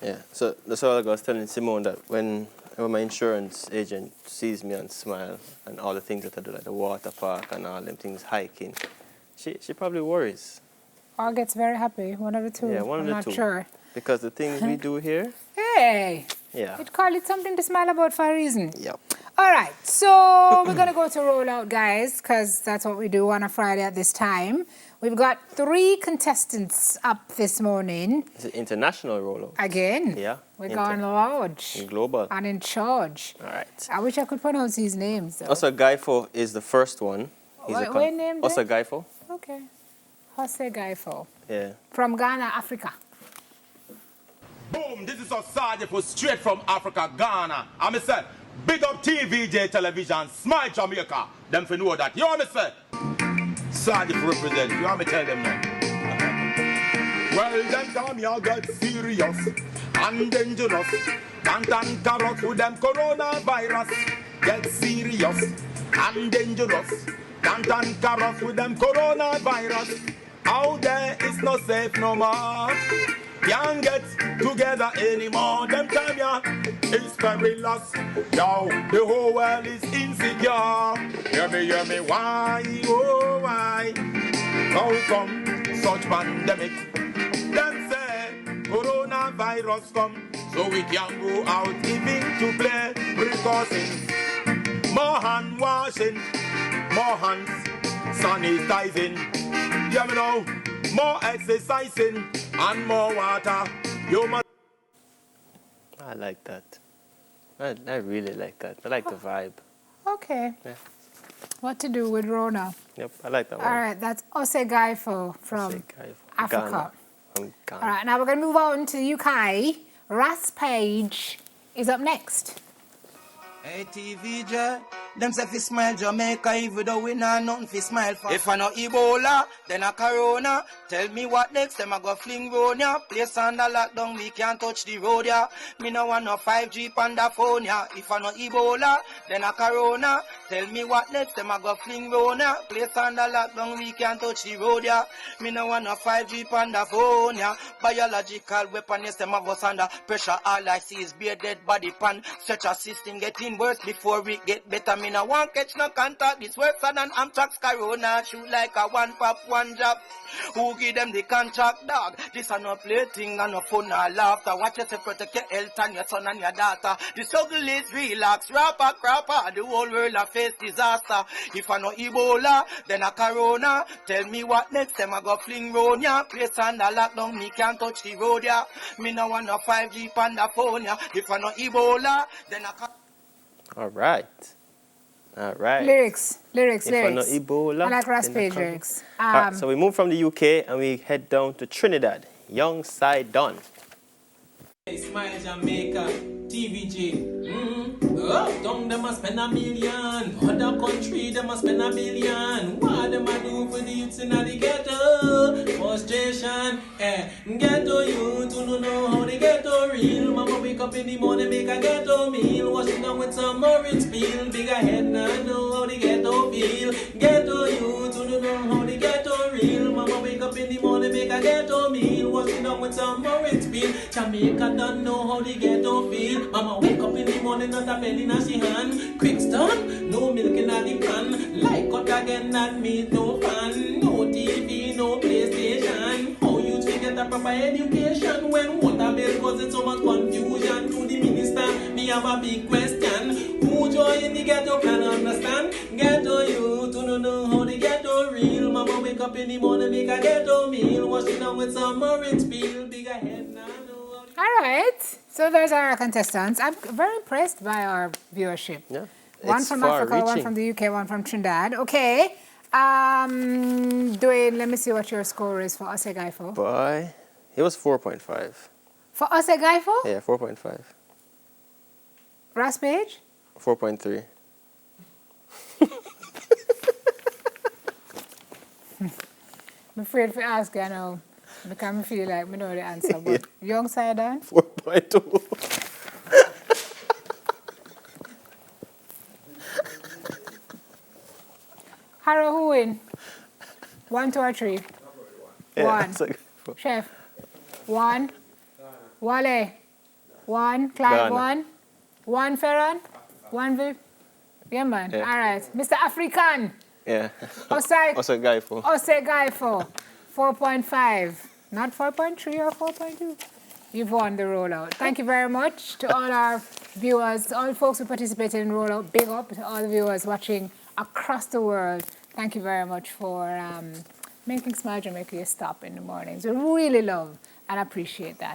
Yeah, so that's all I was telling Simone, that when my insurance agent sees me and smile and all the things that I do, like the water park and all them things, hiking, she probably worries. Or gets very happy, one of the two. Yeah, one of the two. I'm not sure. Because the things we do here. Hey! Yeah. You'd call it something to smile about for a reason. Yep. All right, so we're going to go to rollout, guys, because that's what we do on a Friday at this time. We've got 3 contestants up this morning. It's an international rollout. Again? Yeah. We're going large. Global. And in charge. All right. I wish I could pronounce these names, though. Also, Gaifo is the first one. What name? Also, Gaifo. Okay. Jose Gaifo. Yeah. From Ghana, Africa. Boom, this is Osage for straight from Africa, Ghana. I'm say, big up TVJ television, Smile Jamaica. Them for know that. You want me say? Sadi for represent. You want me tell them now? Well, them time y'all get serious and dangerous. Can't carrot with them coronavirus. Get serious and dangerous. Can't carrot with them coronavirus. Out there is no safe no more. Can't get together anymore. Them time ya is perilous. Yo, the whole world is insecure. Hear me, why, oh why? How come such pandemic? Them say coronavirus come, so we can go out even to play precautions. More hand washing, more hands sanitizing. Hear me now. More exercising and more water. You must. I like that. I really like that. I like the vibe. Okay. Yeah. What to do with Rona? Yep, I like that one. All right, that's Ose Gaifo from Africa. Ghana. From Ghana. All right, now we're going to move on to the UK. Ras Page is up next. Hey TVJ, them say fi smile Jamaica even though we not nothing fi smile for. If I no Ebola, then a Corona. Tell me what next, them I go fling round ya. Place under lockdown, we can't touch the road ya. Me no want no 5G on the phone ya. If I no Ebola, then a Corona. Tell me what next, them I go fling round ya. Place under lockdown, we can't touch the road ya. Me no want no 5G on the phone ya. Biological weapon, yes, them I go under pressure. All I see is bare dead body pan. Such a system getting worse before we get better. Me no want catch no contact. This worse than Amtrak's Corona. Shoot like a one pop, one drop. Who give them the contract, dog? This a no play thing and no fun or laughter. Watch yourself, protect your health and your son and your daughter. The struggle is relax, rapper, crapper. The whole world a face disaster. If I no Ebola, then a Corona. Tell me what next, them I go fling round ya. Place under lockdown, me can't touch the road ya. Me no want no 5G on the phone ya. If I no Ebola, then a All right. All right. Lyrics. If I know Ebola, I like Ras then I Page come. lyrics. All right, so we move from the UK and we head down to Trinidad. Young Side Don. Hey, Smile Jamaica, TVJ. Down them a spend $1 million. Other country them a spend $1 million. What them a do for the youths in the ghetto? Frustration, ghetto youth who don't know how the ghetto real. Mama wake up in the morning, make a ghetto meal. Washing down with some orange peel. Bigger head now know how the ghetto feel. Ghetto youth who don't know how the ghetto real. Mama wake up in the morning, make a ghetto meal. Washing down with some orange peel. Jamaica don't know how the ghetto feel. Mama wake up in the morning, not a penny in she hand. Quick stone, no milk in the pan. Like cut again, not meat, no fan. No TV, no PlayStation. How you get a proper education when water bill causing so much confusion to the minister? Me have a big question. Who join the ghetto can understand? Ghetto youth who don't know how the ghetto real. Mama wake up in the morning, make a ghetto meal. Wash it down with some orange peel. Bigger head now. All right. So there's our contestants. I'm very impressed by our viewership. Yeah. One from Africa, one from the UK, one from Trinidad. Okay. Dwayne, let me see what your score is for Ose Gaifo. Boy, it was 4.5. For Ose Gaifo? Yeah, 4.5. Ras Page? 4.3. I'm afraid to ask you now because I feel like I know the answer. But Young Side Don? 4.2. Harrow, who win? 1, 2, or 3? Yeah, 1. that's like Chef. 1. Wale. 1, Clive Ghana. 1. 1, Ferran? 1, Viv? Yeah, man. Yeah. All right. Mr. African. Yeah. Osai. Also guy for. Osai Gaifo. 4.5. Not 4.3 or 4.2. You've won the rollout. Thank you very much to all our viewers, all the folks who participated in rollout. Big up to all the viewers watching across the world. Thank you very much for making Smile Jamaica your stop in the mornings. We really love and appreciate that.